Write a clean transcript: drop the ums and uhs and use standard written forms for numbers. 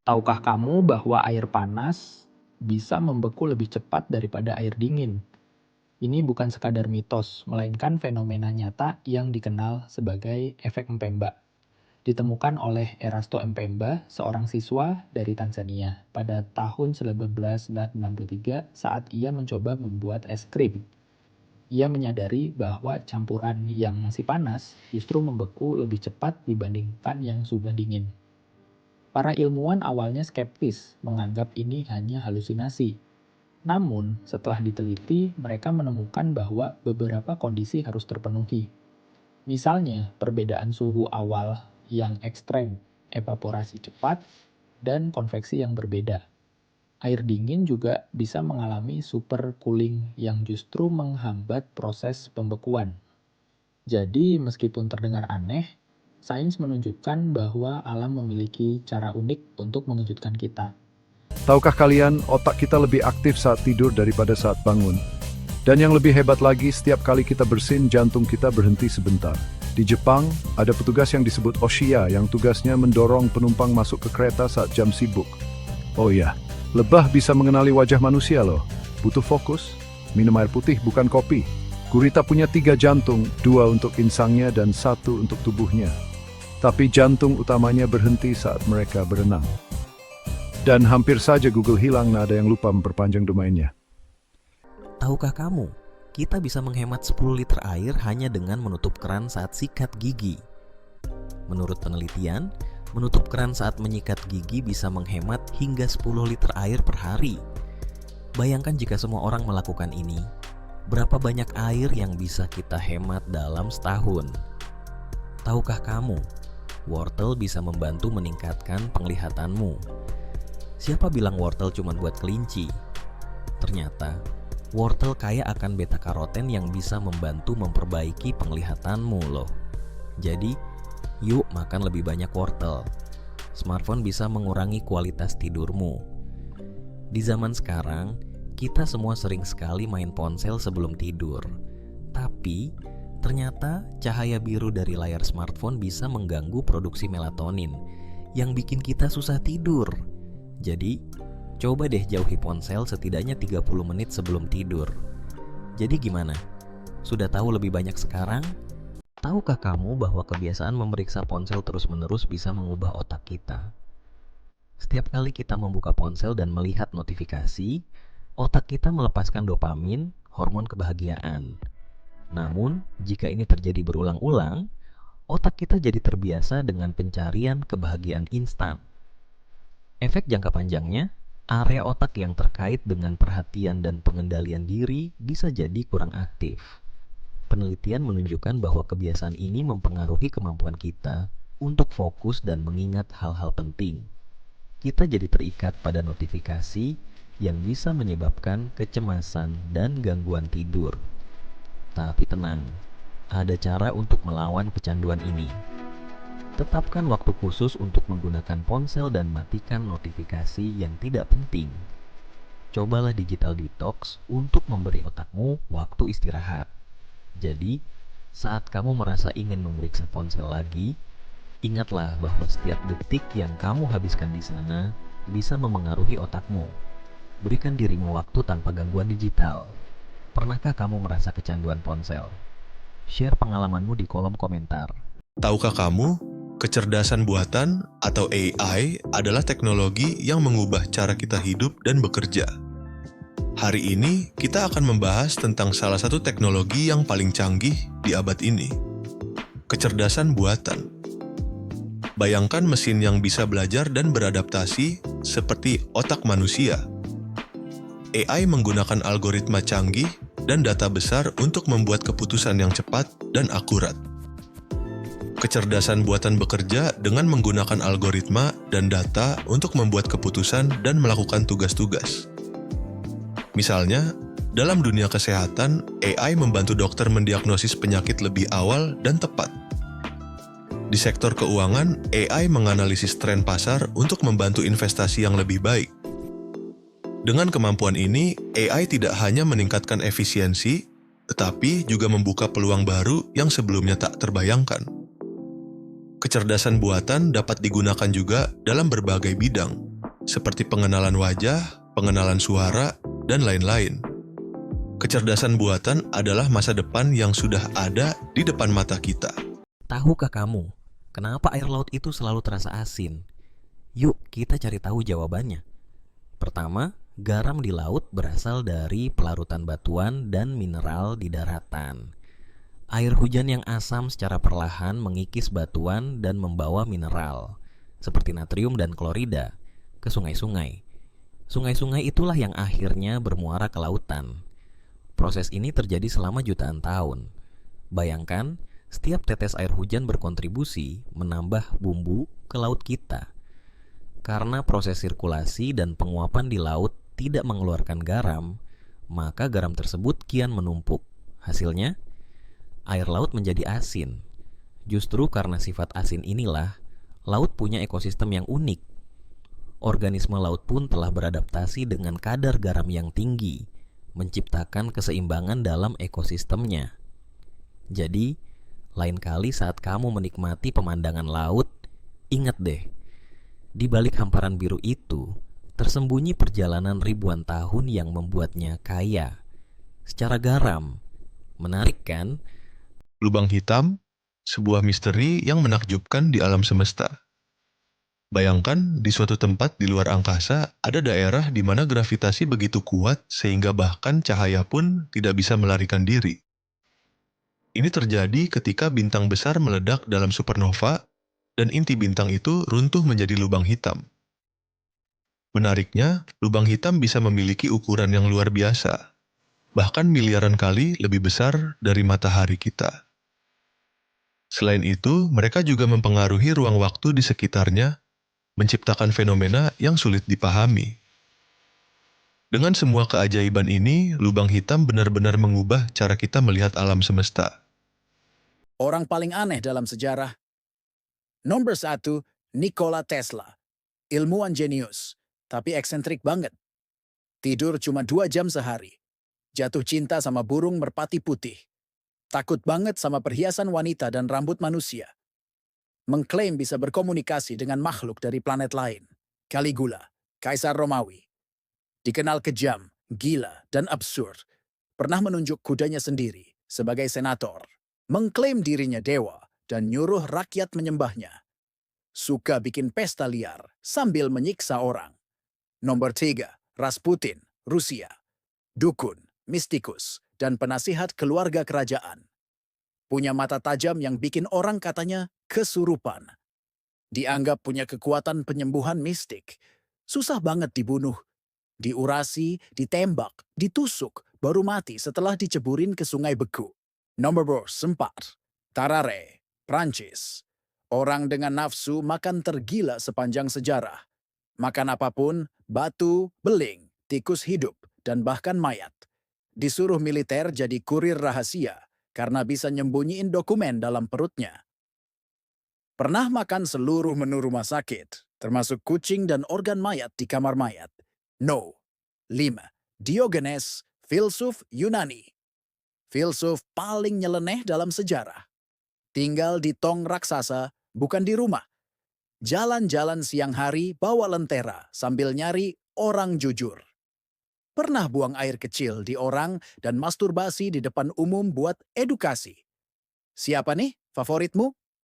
Tahukah kamu bahwa air panas bisa membeku lebih cepat daripada air dingin? Ini bukan sekadar mitos, melainkan fenomena nyata yang dikenal sebagai efek Mpemba. Ditemukan oleh Erasto Mpemba, seorang siswa dari Tanzania, pada tahun 1963 saat ia mencoba membuat es krim. Ia menyadari bahwa campuran yang masih panas justru membeku lebih cepat dibandingkan yang sudah dingin. Para ilmuwan awalnya skeptis, menganggap ini hanya halusinasi. Namun, setelah diteliti, mereka menemukan bahwa beberapa kondisi harus terpenuhi. Misalnya, perbedaan suhu awal yang ekstrem, evaporasi cepat, dan konveksi yang berbeda. Air dingin juga bisa mengalami supercooling yang justru menghambat proses pembekuan. Jadi, meskipun terdengar aneh, sains menunjukkan bahwa alam memiliki cara unik untuk mengejutkan kita. Tahukah kalian, otak kita lebih aktif saat tidur daripada saat bangun? Dan yang lebih hebat lagi, setiap kali kita bersin, jantung kita berhenti sebentar. Di Jepang, ada petugas yang disebut Oshiya yang tugasnya mendorong penumpang masuk ke kereta saat jam sibuk. Oh iya, lebah bisa mengenali wajah manusia loh. Butuh fokus, minum air putih bukan kopi. Gurita punya 3 jantung, 2 untuk insangnya dan 1 untuk tubuhnya. Tapi jantung utamanya berhenti saat mereka berenang. Dan hampir saja Google hilang, ada yang lupa memperpanjang domainnya. Tahukah kamu, kita bisa menghemat 10 liter air hanya dengan menutup keran saat sikat gigi. Menurut penelitian, menutup keran saat menyikat gigi bisa menghemat hingga 10 liter air per hari. Bayangkan jika semua orang melakukan ini, berapa banyak air yang bisa kita hemat dalam setahun? Tahukah kamu, wortel bisa membantu meningkatkan penglihatanmu. Siapa bilang wortel cuma buat kelinci? Ternyata, wortel kaya akan beta-karoten yang bisa membantu memperbaiki penglihatanmu loh. Jadi, yuk makan lebih banyak wortel. Smartphone bisa mengurangi kualitas tidurmu. Di zaman sekarang, kita semua sering sekali main ponsel sebelum tidur. Tapi, ternyata cahaya biru dari layar smartphone bisa mengganggu produksi melatonin yang bikin kita susah tidur. Jadi, coba deh jauhi ponsel setidaknya 30 menit sebelum tidur. Jadi gimana? Sudah tahu lebih banyak sekarang? Tahukah kamu bahwa kebiasaan memeriksa ponsel terus-menerus bisa mengubah otak kita? Setiap kali kita membuka ponsel dan melihat notifikasi, otak kita melepaskan dopamin, hormon kebahagiaan. Namun, jika ini terjadi berulang-ulang, otak kita jadi terbiasa dengan pencarian kebahagiaan instan. Efek jangka panjangnya, area otak yang terkait dengan perhatian dan pengendalian diri bisa jadi kurang aktif. Penelitian menunjukkan bahwa kebiasaan ini mempengaruhi kemampuan kita untuk fokus dan mengingat hal-hal penting. Kita jadi terikat pada notifikasi yang bisa menyebabkan kecemasan dan gangguan tidur. Tapi tenang, ada cara untuk melawan kecanduan ini. Tetapkan waktu khusus untuk menggunakan ponsel dan matikan notifikasi yang tidak penting. Cobalah digital detox untuk memberi otakmu waktu istirahat. Jadi, saat kamu merasa ingin memeriksa ponsel lagi, ingatlah bahwa setiap detik yang kamu habiskan di sana bisa memengaruhi otakmu. Berikan dirimu waktu tanpa gangguan digital. Pernahkah kamu merasa kecanduan ponsel? Share pengalamanmu di kolom komentar. Tahukah kamu, kecerdasan buatan atau AI adalah teknologi yang mengubah cara kita hidup dan bekerja. Hari ini, kita akan membahas tentang salah satu teknologi yang paling canggih di abad ini. Kecerdasan buatan. Bayangkan mesin yang bisa belajar dan beradaptasi seperti otak manusia. AI menggunakan algoritma canggih dan data besar untuk membuat keputusan yang cepat dan akurat. Kecerdasan buatan bekerja dengan menggunakan algoritma dan data untuk membuat keputusan dan melakukan tugas-tugas. Misalnya, dalam dunia kesehatan, AI membantu dokter mendiagnosis penyakit lebih awal dan tepat. Di sektor keuangan, AI menganalisis tren pasar untuk membantu investasi yang lebih baik. Dengan kemampuan ini, AI tidak hanya meningkatkan efisiensi, tetapi juga membuka peluang baru yang sebelumnya tak terbayangkan. Kecerdasan buatan dapat digunakan juga dalam berbagai bidang, seperti pengenalan wajah, pengenalan suara, dan lain-lain. Kecerdasan buatan adalah masa depan yang sudah ada di depan mata kita. Tahukah kamu, kenapa air laut itu selalu terasa asin? Yuk, kita cari tahu jawabannya. Pertama, garam di laut berasal dari pelarutan batuan dan mineral di daratan. Air hujan yang asam secara perlahan mengikis batuan dan membawa mineral, seperti natrium dan klorida, ke sungai-sungai. Sungai-sungai itulah yang akhirnya bermuara ke lautan. Proses ini terjadi selama jutaan tahun. Bayangkan, setiap tetes air hujan berkontribusi menambah bumbu ke laut kita. Karena proses sirkulasi dan penguapan di laut tidak mengeluarkan garam, maka garam tersebut kian menumpuk. Hasilnya, air laut menjadi asin. Justru karena sifat asin inilah, laut punya ekosistem yang unik. Organisme laut pun telah beradaptasi dengan kadar garam yang tinggi, menciptakan keseimbangan dalam ekosistemnya. Jadi, lain kali saat kamu menikmati pemandangan laut, ingat deh, di balik hamparan biru itu, tersembunyi perjalanan ribuan tahun yang membuatnya kaya secara garam. Menarik kan? Lubang hitam, sebuah misteri yang menakjubkan di alam semesta. Bayangkan di suatu tempat di luar angkasa ada daerah di mana gravitasi begitu kuat sehingga bahkan cahaya pun tidak bisa melarikan diri. Ini terjadi ketika bintang besar meledak dalam supernova dan inti bintang itu runtuh menjadi lubang hitam. Menariknya, lubang hitam bisa memiliki ukuran yang luar biasa, bahkan miliaran kali lebih besar dari matahari kita. Selain itu, mereka juga mempengaruhi ruang waktu di sekitarnya, menciptakan fenomena yang sulit dipahami. Dengan semua keajaiban ini, lubang hitam benar-benar mengubah cara kita melihat alam semesta. Orang paling aneh dalam sejarah. Nomor 1, Nikola Tesla. Ilmuwan jenius, tapi eksentrik banget. Tidur cuma 2 jam sehari. Jatuh cinta sama burung merpati putih. Takut banget sama perhiasan wanita dan rambut manusia. Mengklaim bisa berkomunikasi dengan makhluk dari planet lain. Caligula, Kaisar Romawi. Dikenal kejam, gila, dan absurd. Pernah menunjuk kudanya sendiri sebagai senator. Mengklaim dirinya dewa dan nyuruh rakyat menyembahnya. Suka bikin pesta liar sambil menyiksa orang. Nomor 3, Rasputin, Rusia. Dukun, mistikus, dan penasihat keluarga kerajaan. Punya mata tajam yang bikin orang katanya kesurupan. Dianggap punya kekuatan penyembuhan mistik. Susah banget dibunuh. Diurasi, ditembak, ditusuk, baru mati setelah diceburin ke sungai beku. Nomor 4. Tarare, Prancis. Orang dengan nafsu makan tergila sepanjang sejarah. Makan apapun, batu, beling, tikus hidup, dan bahkan mayat. Disuruh militer jadi kurir rahasia karena bisa nyembunyiin dokumen dalam perutnya. Pernah makan seluruh menu rumah sakit, termasuk kucing dan organ mayat di kamar mayat. No. 5. Diogenes, filsuf Yunani. Filsuf paling nyeleneh dalam sejarah. Tinggal di tong raksasa, bukan di rumah. Jalan-jalan siang hari bawa lentera sambil nyari orang jujur. Pernah buang air kecil di orang dan masturbasi di depan umum buat edukasi. Siapa nih favoritmu?